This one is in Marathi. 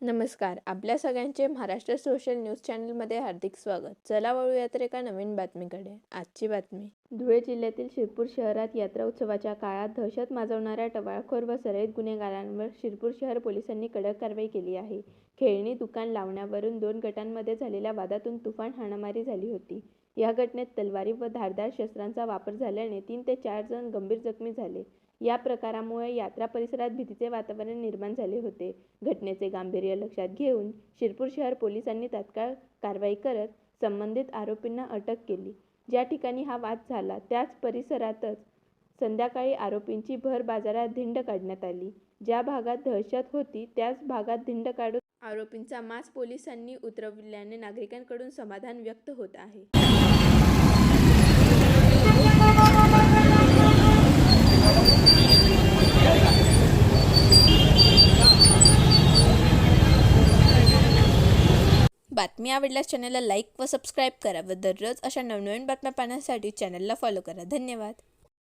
नमस्कार. आपल्या सगळ्यांचे महाराष्ट्र सोशल न्यूज चॅनलमध्ये हार्दिक स्वागत. चला वळूयात एका नवीन बातमीकडे. आजची बातमी. धुळे जिल्ह्यातील शिरपूर शहरात यात्रा उत्सवाच्या काळात दहशत माजवणाऱ्या टवाळखोर व सराईत गुन्हेगारांवर शिरपूर शहर पोलिसांनी कडक कारवाई केली आहे. खेळणी दुकान लावण्यावरून 2 गटांमध्ये झालेल्या वादातून तुफान हाणामारी झाली होती. या घटनेत तलवारी व धारदार शस्त्रांचा वापर झाल्याने 3 ते 4 जण गंभीर जखमी झाले. या प्रकारामुळे यात्रा परिसरात भीतीचे वातावरण निर्माण झाले होते. घटनेचे गांभीर्य लक्षात घेऊन शिरपूर शहर पोलिसांनी तात्काळ कारवाई करत संबंधित आरोपींना अटक केली. ज्या ठिकाणी हा वाद झाला त्याच परिसरातच संध्याकाळी आरोपींची भर बाजारात धिंड काढण्यात आली. ज्या भागात दहशत होती त्याच भागात धिंड काढून आरोपींचा माज पोलिसांनी उतरविल्याने नागरिकांकडून समाधान व्यक्त होत आहे. बातमी आवडल्यास चॅनलला लाईक व सबस्क्राईब करा व दररोज अशा नवनवीन बातम्या पाहण्यासाठी चॅनलला फॉलो करा. धन्यवाद.